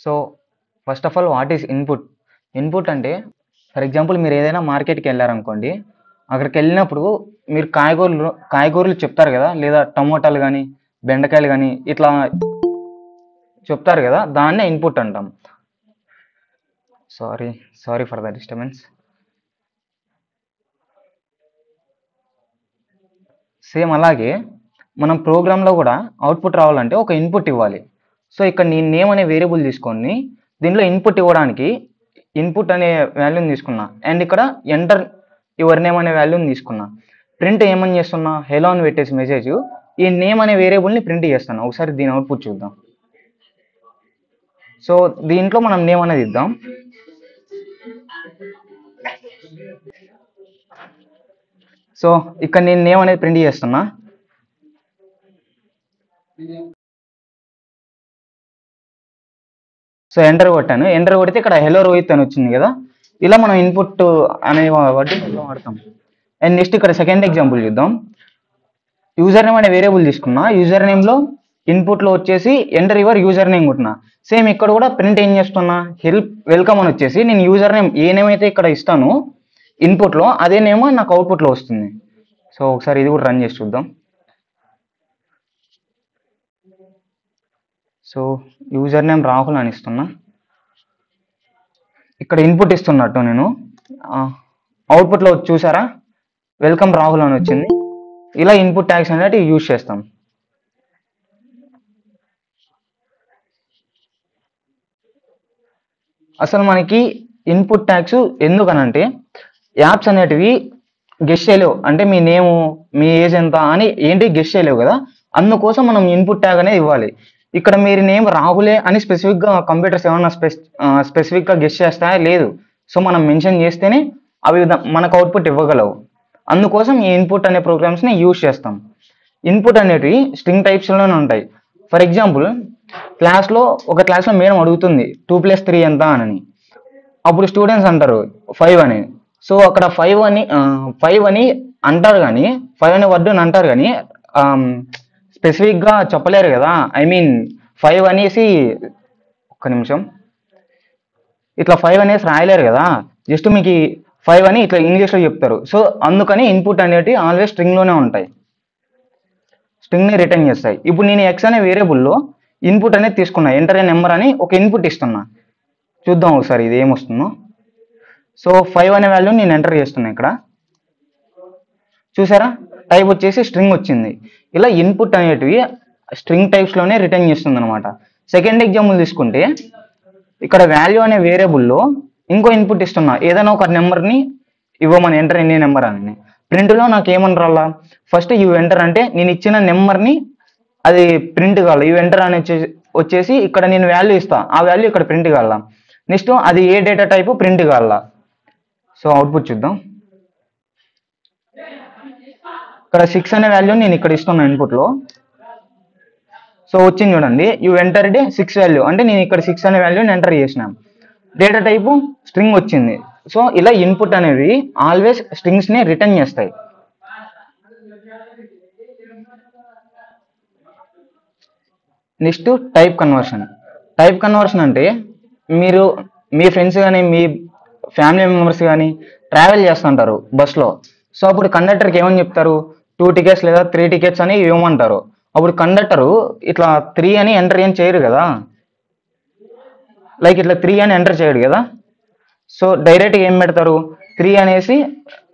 So first of all what is input? Input అంటే for example మీరు ఏదైనా మార్కెట్కి వెళ్ళారనుకోండి, అక్కడికి వెళ్ళినప్పుడు మీరు కాయగూరలు చెప్తారు కదా, లేదా టమోటాలు కానీ బెండకాయలు కానీ ఇట్లా చెప్తారు కదా, దాన్నే ఇన్పుట్ అంటాం. Sorry sorry for the disturbance. Same అలాగే మనం ప్రోగ్రాంలో కూడా అవుట్పుట్ రావాలంటే ఒక ఇన్పుట్ ఇవ్వాలి. సో ఇక్కడ నేను నేమ్ అనే వేరియబుల్ తీసుకొని దీనిలో ఇన్పుట్ ఇవ్వడానికి ఇన్పుట్ అనే వాల్యూని తీసుకున్నా, అండ్ ఇక్కడ ఎంటర్ యువర్ నేమ్ అనే వాల్యూని తీసుకున్నా. ప్రింట్ ఏమని చేస్తున్నా, హెలో అని పెట్టేసి మెసేజ్ ఈ నేమ్ అనే వేరియబుల్ని ప్రింట్ చేస్తాను. ఒకసారి దీని అవుట్పుట్ చూద్దాం. సో దీంట్లో మనం నేమ్ అనేది ఇద్దాం. సో ఇక్కడ నేను నేమ్ అనేది ప్రింట్ చేస్తున్నా. సో ఎంటర్ కొట్టాను. ఎంటర్ కొడితే ఇక్కడ హెలో రోహిత్ అని వచ్చింది కదా. ఇలా మనం ఇన్పుట్ అనే వాటి వాడతాం. అండ్ నెక్స్ట్ ఇక్కడ సెకండ్ ఎగ్జాంపుల్ చూద్దాం. యూజర్ నేమ్ అనే వేరియబుల్ తీసుకున్నా. యూజర్ నేమ్లో ఇన్పుట్లో వచ్చేసి ఎంటర్ యువర్ యూజర్ నేమ్ కొట్టినా. సేమ్ ఇక్కడ కూడా ప్రింట్ ఏం చేస్తున్నా, వెల్కమ్ అని వచ్చేసి నేను యూజర్ నేమ్ ఏ నేమ్ అయితే ఇక్కడ ఇస్తాను ఇన్పుట్లో, అదే నేమ్ నాకు అవుట్పుట్లో వస్తుంది. సో ఒకసారి ఇది కూడా రన్ చేసి చూద్దాం. సో యూజర్ నేమ్ రాహుల్ అని ఇస్తున్నా. ఇక్కడ ఇన్పుట్ ఇస్తున్నట్టు నేను అవుట్పుట్లో చూసారా, వెల్కమ్ రాహుల్ అని వచ్చింది. ఇలా ఇన్పుట్ ట్యాగ్స్ అనేవి యూజ్ చేస్తాం. అసలు మనకి ఇన్పుట్ ట్యాగ్స్ ఎందుకనంటే యాప్స్ అనేటివి గెస్ చేయలేవు. అంటే మీ నేము, మీ ఏజ్ ఎంత అని ఏంటి గెస్ చేయలేవు కదా, అందుకోసం మనం ఇన్పుట్ ట్యాగ్ అనేది ఇవ్వాలి. ఇక్కడ మీరు నేమ్ రాహులే అని స్పెసిఫిక్గా కంప్యూటర్స్ ఏమన్నా స్పెసిఫిక్గా గెస్ చేస్తాయా? లేదు. సో మనం మెన్షన్ చేస్తేనే అవి మనకు అవుట్పుట్ ఇవ్వగలవు. అందుకోసం ఈ ఇన్పుట్ అనే ప్రోగ్రామ్స్ని యూజ్ చేస్తాం. ఇన్పుట్ అనేటివి స్ట్రింగ్ టైప్స్లోనే ఉంటాయి. ఫర్ ఎగ్జాంపుల్ ఒక క్లాస్లో మేడం అడుగుతుంది 2+3 ఎంత అని. అప్పుడు స్టూడెంట్స్ అంటారు 5 అని. సో అక్కడ 5 అని అంటారు కానీ 5 అనే వర్డ్ని అంటారు కానీ స్పెసిఫిక్గా చెప్పలేరు కదా. ఐ మీన్ 5 అనేసి ఒక్క నిమిషం ఇట్లా 5 అనేసి రాయలేరు కదా, జస్ట్ మీకు 5 అని ఇట్లా ఇంగ్లీష్లో చెప్తారు. సో అందుకని ఇన్పుట్ అనేవి ఆల్వేస్ స్ట్రింగ్లోనే ఉంటాయి, స్ట్రింగ్ని రిటర్న్ చేస్తాయి. ఇప్పుడు నేను ఎక్స్ అనే వేరియబుల్లో ఇన్పుట్ అనేది తీసుకున్నా, ఎంటర్ ఏ నెంబర్ అని ఒక ఇన్పుట్ ఇస్తున్నా. చూద్దాం ఒకసారి ఇది ఏమొస్తుందో. సో 5 అనే వాల్యూ నేను ఎంటర్ చేస్తున్నా. ఇక్కడ చూసారా, టైప్ వచ్చేసి స్ట్రింగ్ వచ్చింది. ఇలా ఇన్పుట్ అనేటివి స్ట్రింగ్ టైప్స్లోనే రిటర్న్ చేస్తుంది అనమాట. సెకండ్ ఎగ్జాంపుల్ తీసుకుంటే ఇక్కడ వాల్యూ అనే వేరియబుల్లో ఇంకో ఇన్పుట్ ఇస్తున్నా, ఏదైనా ఒక నెంబర్ని ఇవ్వమని, ఎంటర్ ఎన్ని నెంబర్ అని. ప్రింట్లో నాకు ఏమని రాలా, ఫస్ట్ యూ ఎంటర్ అంటే నేను ఇచ్చిన నెంబర్ని అది ప్రింట్ కావాలి. యూ ఎంటర్ అని వచ్చేసి ఇక్కడ నేను వాల్యూ ఇస్తా, ఆ వాల్యూ ఇక్కడ ప్రింట్ కావాలా. నెక్స్ట్ అది ఏ డేటా టైపు ప్రింట్ కావాలా. సో అవుట్పుట్ చూద్దాం. ఇక్కడ 6 అనే వాల్యూ నేను ఇక్కడ ఇస్తున్నా ఇన్పుట్లో. సో వచ్చింది చూడండి, యూ ఎంటర్డ్ 6 వాల్యూ అంటే నేను ఇక్కడ 6 అనే వాల్యూని ఎంటర్ చేసిన. డేటా టైపు స్ట్రింగ్ వచ్చింది. సో ఇలా ఇన్పుట్ అనేవి ఆల్వేస్ స్ట్రింగ్స్ని రిటర్న్ చేస్తాయి. Next type conversion. Type conversion అంటే మీరు మీ ఫ్రెండ్స్ కానీ మీ ఫ్యామిలీ మెంబర్స్ కానీ ట్రావెల్ చేస్తుంటారు బస్లో. సో అప్పుడు కండక్టర్కి ఏమని చెప్తారు, 2 టికెట్స్ లేదా 3 టికెట్స్ అని ఇవ్వమంటారు. అప్పుడు కండక్టరు ఇట్లా 3 అని ఎంటర్ ఏం చేయరు కదా, లైక్ ఇట్లా 3 అని ఎంటర్ చేయడు కదా. సో డైరెక్ట్గా ఏం పెడతారు, 3 అనేసి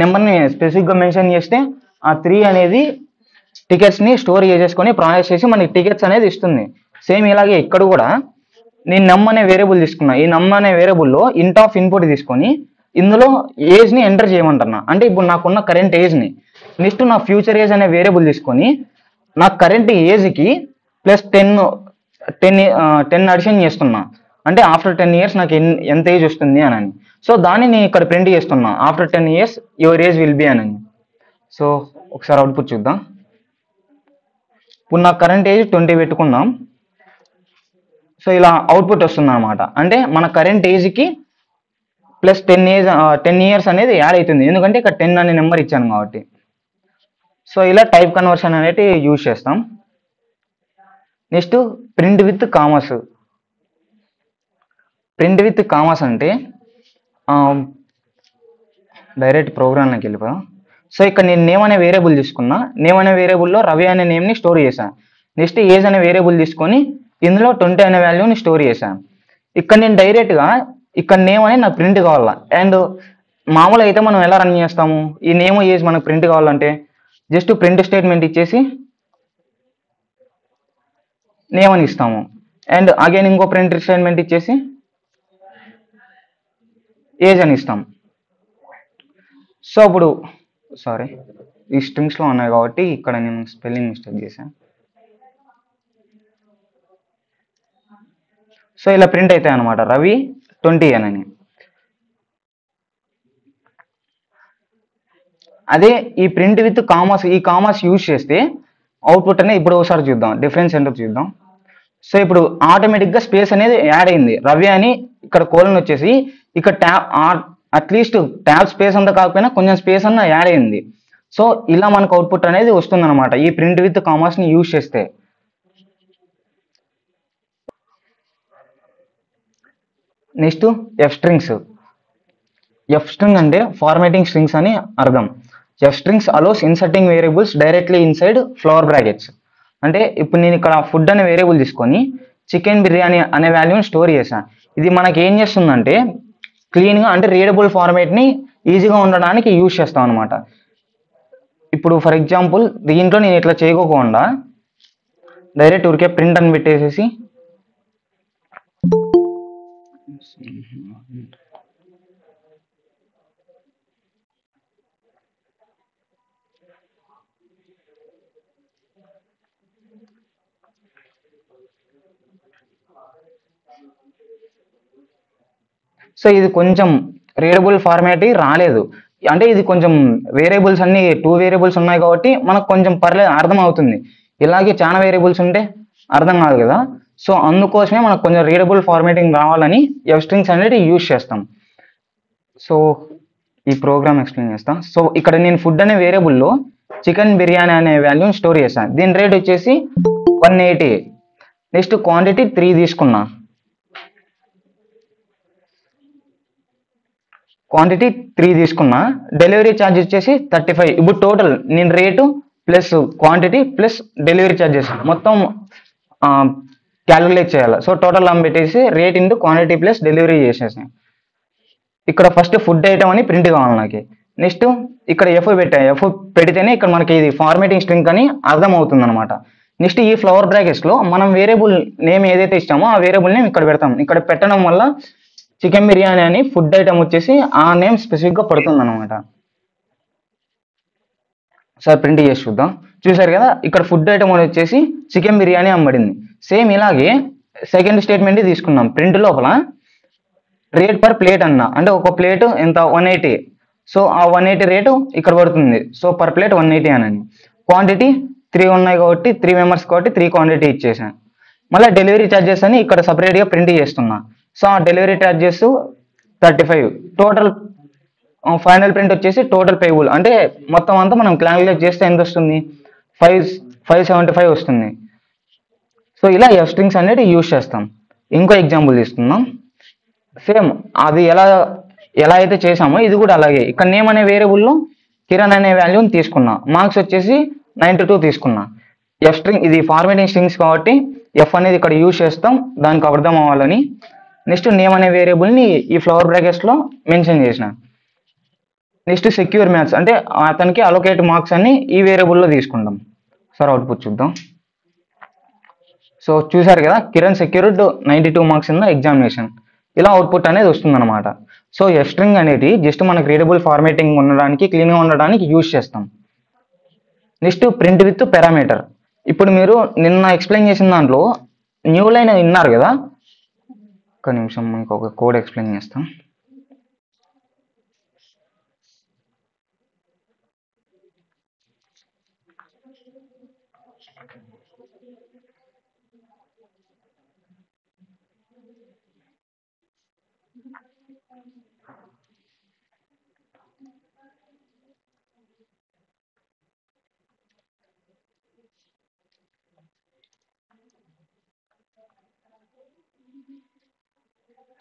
నెంబర్ని స్పెసిఫిక్గా మెన్షన్ చేస్తే ఆ 3 అనేది టికెట్స్ని స్టోర్ చేసేసుకొని ప్రాసెస్ చేసి మనకి టికెట్స్ అనేది ఇస్తుంది. సేమ్ ఇలాగే ఇక్కడ కూడా నేను నమ్ అనే వేరియబుల్ తీసుకున్నా. ఈ నమ్ అనే వేరియబుల్లో ఇంట్ ఆఫ్ ఇన్పుట్ తీసుకొని ఇందులో ఏజ్ని ఎంటర్ చేయమంటున్నా. అంటే ఇప్పుడు నాకున్న కరెంట్ ఏజ్ని, నెక్స్ట్ నా ఫ్యూచర్ ఏజ్ అనే వేరియబుల్ తీసుకొని నా కరెంట్ ఏజ్కి ప్లస్ 10 అడిషన్ చేస్తున్నా. అంటే ఆఫ్టర్ 10 years నాకు ఎంత ఏజ్ వస్తుంది అని. సో దాన్ని నేను ఇక్కడ ప్రింట్ చేస్తున్నా, after 10 years your age will be అని. సో ఒకసారి అవుట్పుట్ చూద్దాం. ఇప్పుడు నా కరెంట్ ఏజ్ 20 పెట్టుకుందాం. సో ఇలా అవుట్పుట్ వస్తుంది అనమాట. అంటే మన కరెంట్ ఏజ్కి ప్లస్ 10 years అనేది యాడ్ అవుతుంది, ఎందుకంటే ఇక్కడ 10 అనే నెంబర్ ఇచ్చాను కాబట్టి. సో ఇలా టైప్ కన్వర్షన్ అనేది యూజ్ చేస్తాం. Next print with commerce. Print with commerce అంటే డైరెక్ట్ ప్రోగ్రామ్లోకి వెళ్ళిపోదాం. సో ఇక్కడ నేను నేమ్ అనే వేరియబుల్ తీసుకున్నా. నేమ్ అనే వేరియబుల్లో రవి అనే నేమ్ని స్టోర్ చేశాను. నెక్స్ట్ ఏజ్ అనే వేరియబుల్ తీసుకొని ఇందులో 20 అనే వాల్యూని స్టోర్ చేశాను. ఇక్కడ నేను డైరెక్ట్గా ఇక్కడ నేమ్ అనేది నాకు ప్రింట్ కావాలా. అండ్ మామూలుగా అయితే మనం ఎలా రన్ చేస్తాము, ఈ నేమ్ ఏజ్ మనకు ప్రింట్ కావాలంటే జస్ట్ ప్రింట్ స్టేట్మెంట్ ఇచ్చేసి నేమ్ అని ఇస్తాము. అండ్ అగైన్ ఇంకో ప్రింట్ స్టేట్మెంట్ ఇచ్చేసి ఏజ్ అని ఇస్తాం. సో ఇప్పుడు సారీ, ఈ స్ట్రింగ్స్లో ఉన్నాయి కాబట్టి ఇక్కడ నేను స్పెల్లింగ్ మిస్టేక్ చేశాను. సో ఇలా ప్రింట్ అవుతాయి అనమాట, రవి 20 అని. అదే ఈ print with commerce, e commerce use చేస్తే అవుట్పుట్ అనేది ఇప్పుడు ఒకసారి చూద్దాం, డిఫరెన్స్ ఏంటో చూద్దాం. సో ఇప్పుడు ఆటోమేటిక్గా స్పేస్ అనేది యాడ్ అయింది. రవి అని ఇక్కడ కోలన్ వచ్చేసి ఇక్కడ ట్యాబ్ అట్లీస్ట్ ట్యాబ్ స్పేస్ అంతా కాకపోయినా కొంచెం స్పేస్ అన్న యాడ్ అయింది. సో ఇలా మనకు అవుట్పుట్ అనేది వస్తుంది అనమాట ఈ ప్రింట్ విత్ కామర్స్ని యూజ్ చేస్తే. Next F strings. F string అంటే ఫార్మాటింగ్ స్ట్రింగ్స్ అని అర్థం. F strings allows inserting variables directly inside flower brackets. అంటే ఇప్పుడు నేను ఇక్కడ ఫుడ్ అనే వేరియబుల్ తీసుకొని చికెన్ బిర్యానీ అనే వాల్యూని స్టోర్ చేశాను. ఇది మనకి ఏం చేస్తుందంటే క్లీన్గా అంటే రీడబుల్ ఫార్మేట్ని ఈజీగా ఉండడానికి యూజ్ చేస్తాం అనమాట. ఇప్పుడు ఫర్ ఎగ్జాంపుల్ దీంట్లో నేను ఇట్లా చేయకోకుండా డైరెక్ట్ ఊరికే ప్రింట్ అని పెట్టేసేసి సో ఇది కొంచెం రీడబుల్ ఫార్మాట్ రాలేదు. అంటే ఇది కొంచెం వేరియబుల్స్ అన్ని 2 వేరియబుల్స్ ఉన్నాయి కాబట్టి మనకు కొంచెం పర్లేదు, అర్థం అవుతుంది. ఇలాగే చాలా వేరియబుల్స్ ఉంటే అర్థం కాదు కదా. సో అందుకోసమే మనకు కొంచెం రీడబుల్ ఫార్మాటింగ్ రావాలని ఎఫ్ స్ట్రింగ్స్ అనేది యూజ్ చేస్తాం. సో ఈ ప్రోగ్రామ్ ఎక్స్ప్లెయిన్ చేస్తాం. సో ఇక్కడ నేను ఫుడ్ అనే వేరియబుల్లో చికెన్ బిర్యానీ అనే వాల్యూని స్టోర్ చేశాను. దీని రేట్ వచ్చేసి 180. నెక్స్ట్ క్వాంటిటీ 3 తీసుకున్నా. క్వాంటిటీ 3 తీసుకున్నా. డెలివరీ ఛార్జ్ వచ్చేసి 35. ఇప్పుడు టోటల్ నేను rate plus quantity plus delivery charges మొత్తం క్యాలిక్యులేట్ చేయాలి. సో టోటల్ పెట్టేసి rate into quantity plus delivery చేసేసాను. ఇక్కడ ఫస్ట్ ఫుడ్ ఐటమ్ అని ప్రింట్ కావాలి నాకు. నెక్స్ట్ ఇక్కడ ఎఫ్ పెట్టాను. ఎఫ్ పెడితేనే ఇక్కడ మనకి ఇది ఫార్మేటింగ్ స్ట్రింగ్ అని అర్థం అవుతుంది అనమాట. నెక్స్ట్ ఈ ఫ్లవర్ బ్రాకెట్స్లో మనం వేరియబుల్ నేమ్ ఏదైతే ఇస్తామో ఆ వేరియబుల్ నేమ్ ఇక్కడ పెడతాం. ఇక్కడ పెట్టడం వల్ల చికెన్ బిర్యానీ అని ఫుడ్ ఐటమ్ వచ్చేసి ఆ నేమ్ స్పెసిఫిక్గా పడుతుంది అనమాట. సార్ ప్రింట్ చేసి చూద్దాం. చూసారు కదా ఇక్కడ ఫుడ్ ఐటమ్ వచ్చేసి చికెన్ బిర్యానీ అమ్మడింది. సేమ్ ఇలాగే సెకండ్ స్టేట్మెంట్ తీసుకున్నాం. ప్రింట్ లోపల రేట్ పర్ ప్లేట్ అన్న, అంటే ఒక ప్లేట్ ఎంత 180. సో ఆ 180 రేటు ఇక్కడ పడుతుంది. సో పర్ ప్లేట్ 180 అని. క్వాంటిటీ 3 ఉన్నాయి కాబట్టి 3 మెంబర్స్ కాబట్టి 3 క్వాంటిటీ ఇచ్చేసాను. మళ్ళీ డెలివరీ ఛార్జెస్ అని ఇక్కడ సపరేట్గా ప్రింట్ చేస్తున్నా. సో ఆ delivery charges 35. Total final print వచ్చేసి టోటల్ పేబుల్ అంటే మొత్తం అంతా మనం క్యాలిక్యులేట్ చేస్తే ఎంత వస్తుంది, 575 వస్తుంది. సో ఇలా ఎఫ్ స్ట్రింగ్స్ అనేది యూజ్ చేస్తాం. ఇంకో ఎగ్జాంపుల్ తీసుకుందాం. సేమ్ అది ఎలా అయితే చేసామో ఇది కూడా అలాగే. ఇక్కడ నేమ్ అనే వేరియబుల్లో కిరణ్ అనే వాల్యూని తీసుకున్నా. మార్క్స్ వచ్చేసి 92 తీసుకున్నా. ఎఫ్ స్ట్రింగ్ ఇది ఫార్మేటింగ్ స్ట్రింగ్స్ కాబట్టి ఎఫ్ అనేది ఇక్కడ యూజ్ చేస్తాం దానికి అర్థం అవ్వాలని. నెక్స్ట్ నేమ్ అనే వేరియబుల్ని ఈ ఫ్లవర్ బ్రాకెట్స్లో మెన్షన్ చేసిన. నెక్స్ట్ సెక్యూర్ మ్యాథ్స్ అంటే అతనికి అలొకేట్ మార్క్స్ అని ఈ వేరియబుల్లో తీసుకుంటాం. సార్ అవుట్పుట్ చూద్దాం. సో చూసారు కదా Kiran secured 92 marks in the examination. ఇలా అవుట్పుట్ అనేది వస్తుంది అనమాట. సో ఎఫ్ స్ట్రింగ్ అనేది జస్ట్ మనకు రీడబుల్ ఫార్మేటింగ్ ఉండడానికి క్లీన్గా ఉండడానికి యూజ్ చేస్తాం. Next print with parameter. ఇప్పుడు మీరు నిన్న ఎక్స్ప్లెయిన్ చేసిన దాంట్లో న్యూ లైన్ విన్నారు కదా. ఒక నిమిషం మీకు ఒక కోడ్ ఎక్స్ప్లెయిన్ చేస్తాం.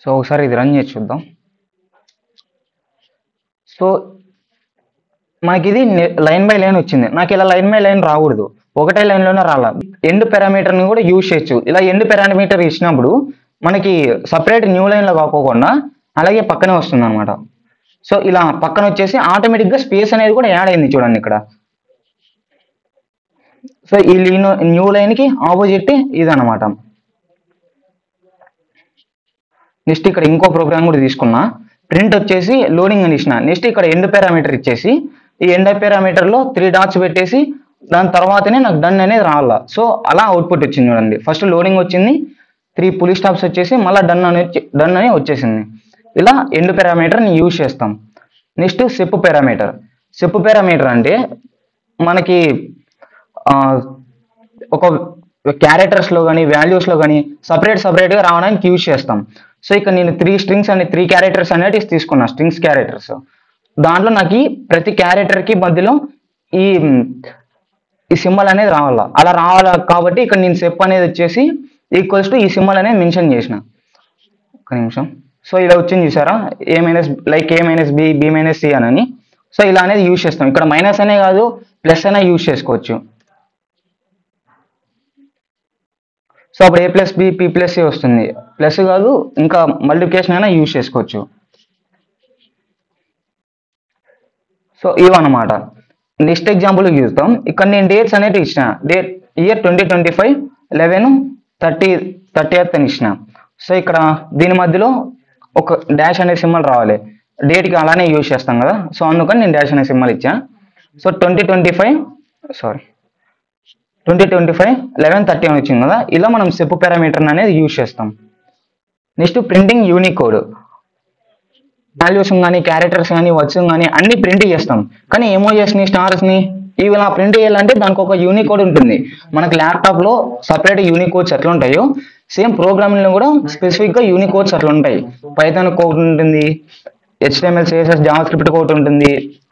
సో ఒకసారి ఇది రన్ చేసి చూద్దాం. సో మనకి ఇది లైన్ బై లైన్ వచ్చింది. నాకు ఇలా లైన్ బై లైన్ రాకూడదు, ఒకటే లైన్లోనే రాలా. ఎండ్ పారామీటర్ని కూడా యూజ్ చేయొచ్చు. ఇలా ఎండ్ పారామీటర్ ఇచ్చినప్పుడు మనకి సపరేట్ న్యూ లైన్లో కాకోకుండా అలాగే పక్కనే వస్తుంది అనమాట. సో ఇలా పక్కన వచ్చేసి ఆటోమేటిక్గా స్పేస్ అనేది కూడా యాడ్ అయింది చూడండి ఇక్కడ. సో ఈ న్యూ లైన్కి ఆపోజిట్ ఇదనమాట. నెక్స్ట్ ఇక్కడ ఇంకో ప్రోగ్రామ్ కూడా తీసుకున్నా. ప్రింట్ వచ్చేసి లోడింగ్ అని ఇచ్చిన. నెక్స్ట్ ఇక్కడ ఎండ్ పారామీటర్ ఇచ్చేసి ఈ ఎండ్ పారామీటర్లో 3 డాట్స్ పెట్టేసి దాని తర్వాతనే నాకు డన్ అనేది రావాలా. సో అలా అవుట్పుట్ వచ్చింది చూడండి. ఫస్ట్ లోడింగ్ వచ్చింది, 3 పులి స్టాప్స్ వచ్చేసి మళ్ళీ డన్ అని వచ్చేసింది. ఇలా ఎండ్ పారామీటర్ని యూజ్ చేస్తాం. Next sep parameter. Sep parameter అంటే మనకి ఒక క్యారెక్టర్స్లో కానీ వాల్యూస్లో కానీ సపరేట్గా రావడానికి యూజ్ చేస్తాం. సో ఇక్కడ నేను 3 స్ట్రింగ్స్ అని 3 క్యారెక్టర్స్ అనేవి తీసుకున్నా, స్ట్రింగ్స్ క్యారెక్టర్స్. దాంట్లో నాకు ప్రతి క్యారెక్టర్కి మధ్యలో ఈ సింబల్ అనేది రావాలా. అలా రావాలా కాబట్టి ఇక్కడ నేను సెప్ అనేది వచ్చేసి ఈక్వల్స్ టు ఈ సింబల్ అనేది మెన్షన్ చేసిన. ఒక నిమిషం. సో ఇలా వచ్చింది చూసారా, A minus like A minus B, B minus C అని. సో ఇలా అనేది యూజ్ చేస్తాం. ఇక్కడ మైనస్ అనే కాదు ప్లస్ అనే యూజ్ చేసుకోవచ్చు. సో అప్పుడు A plus B P plus C వస్తుంది. ప్లస్ కాదు ఇంకా మల్టిప్లికేషన్ అయినా యూజ్ చేసుకోవచ్చు. సో ఇవన్నమాట. నెక్స్ట్ ఎగ్జాంపుల్ చూస్తాం. ఇక్కడ నేను డేట్స్ అనేది ఇచ్చిన. డేట్ ఇయర్ 2025 11/30 అని ఇచ్చిన. సో ఇక్కడ దీని మధ్యలో ఒక డాష్ అనే సింబల్ రావాలి. డేట్కి అలానే యూజ్ చేస్తాం కదా, సో అందుకని నేను డాష్ అనే సింబల్ ఇచ్చా. సో 2025 11/30 అని వచ్చింది కదా. ఇలా మనం సెప్ పారామీటర్ అనేది యూజ్ చేస్తాం. Next printing Unicode. వాల్యూస్ కానీ క్యారెక్టర్స్ కానీ వర్డ్స్ కానీ అన్ని ప్రింట్ చేస్తాం. కానీ ఎమోజెస్ని స్టార్స్ని ఇవి ఇలా ప్రింట్ చేయాలంటే దానికి ఒక యూనికోడ్ ఉంటుంది. మనకి ల్యాప్టాప్లో సపరేట్ యూనికోడ్స్ ఎట్లా ఉంటాయో సేమ్ ప్రోగ్రామింగ్లో కూడా స్పెసిఫిక్గా యూనికోడ్స్ అట్లా ఉంటాయి. పైథాన్ కోడ్ ఉంటుంది, HTML CSS Java script code ఉంటుంది,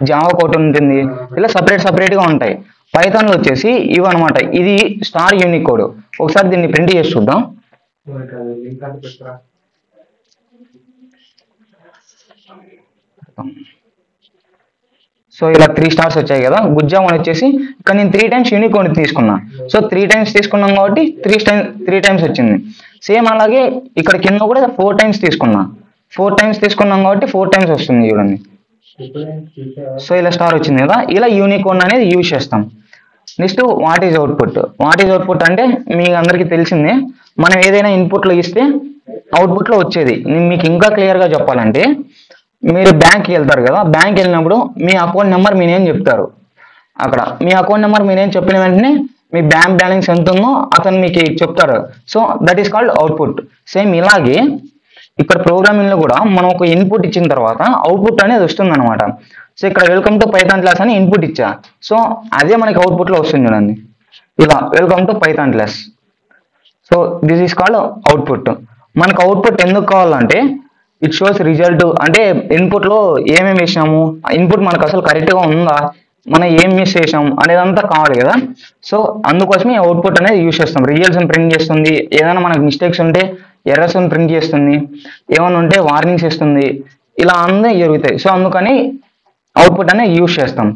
జావా కోడ్ ఉంటుంది. ఇలా సపరేట్గా ఉంటాయి. పైథాన్లో వచ్చేసి ఇవి అనమాట. ఇది స్టార్ యూనికోడ్. ఒకసారి దీన్ని ప్రింట్ చేసి చూద్దాం. సో ఇలా 3 స్టార్స్ వచ్చాయి కదా. గుడ్ జాబ్ అని వచ్చేసి ఇక్కడ నేను 3 టైమ్స్ యూనికోడ్ తీసుకున్నా. సో 3 టైమ్స్ తీసుకున్నాం కాబట్టి 3 టైమ్స్ వచ్చింది. సేమ్ అలాగే ఇక్కడ కింద కూడా 4 టైమ్స్ తీసుకున్నా. 4 టైమ్స్ తీసుకున్నాం కాబట్టి 4 టైమ్స్ వస్తుంది చూడండి. సో ఇలా స్టార్ వచ్చింది కదా. ఇలా యూనికోడ్ అనేది యూజ్ చేస్తాం. Next what is output. What is output అంటే మీకు అందరికీ తెలిసిందే. మనం ఏదైనా ఇన్పుట్లో ఇస్తే అవుట్పుట్లో వచ్చేది. నేను మీకు ఇంకా క్లియర్గా చెప్పాలంటే, మీరు బ్యాంక్కి వెళ్తారు కదా, బ్యాంక్ వెళ్ళినప్పుడు మీ అకౌంట్ నెంబర్ మీ నేమ్ చెప్తారు. అక్కడ మీ అకౌంట్ నెంబర్ మీ నేమ్ చెప్పిన వెంటనే మీ బ్యాంక్ బ్యాలెన్స్ ఎంత ఉందో అతను మీకు చెప్తారు. So that is called output. Same ఇలాగే ఇక్కడ ప్రోగ్రామింగ్లో కూడా మనం ఒక ఇన్పుట్ ఇచ్చిన తర్వాత అవుట్పుట్ అనేది వస్తుంది అనమాట. సో ఇక్కడ వెల్కమ్ టు పైథాన్ క్లాస్ అని ఇన్పుట్ ఇచ్చా. సో అదే మనకి అవుట్పుట్లో వస్తుంది చూడండి. ఇలా welcome to Python class. So this is called output. మనకు అవుట్పుట్ ఎందుకు కావాలంటే ఇట్ షోస్ రిజల్ట్. అంటే ఇన్పుట్లో ఏమేమి వేసినాము, ఇన్పుట్ మనకు అసలు కరెక్ట్గా ఉందా, మనం ఏం మిస్ చేసాం అనేదంతా కావాలి కదా. సో అందుకోసమే అవుట్పుట్ అనేది యూజ్ చేస్తాం. రిజల్ట్స్ని ప్రింట్ చేస్తుంది, ఏదైనా మనకు మిస్టేక్స్ ఉంటే ఎర్రర్స్ని ప్రింట్ చేస్తుంది, ఏమైనా ఉంటే వార్నింగ్స్ ఇస్తుంది. ఇలా అన్నీ జరుగుతాయి. సో అందుకని అవుట్పుట్ అనేది యూజ్ చేస్తాం.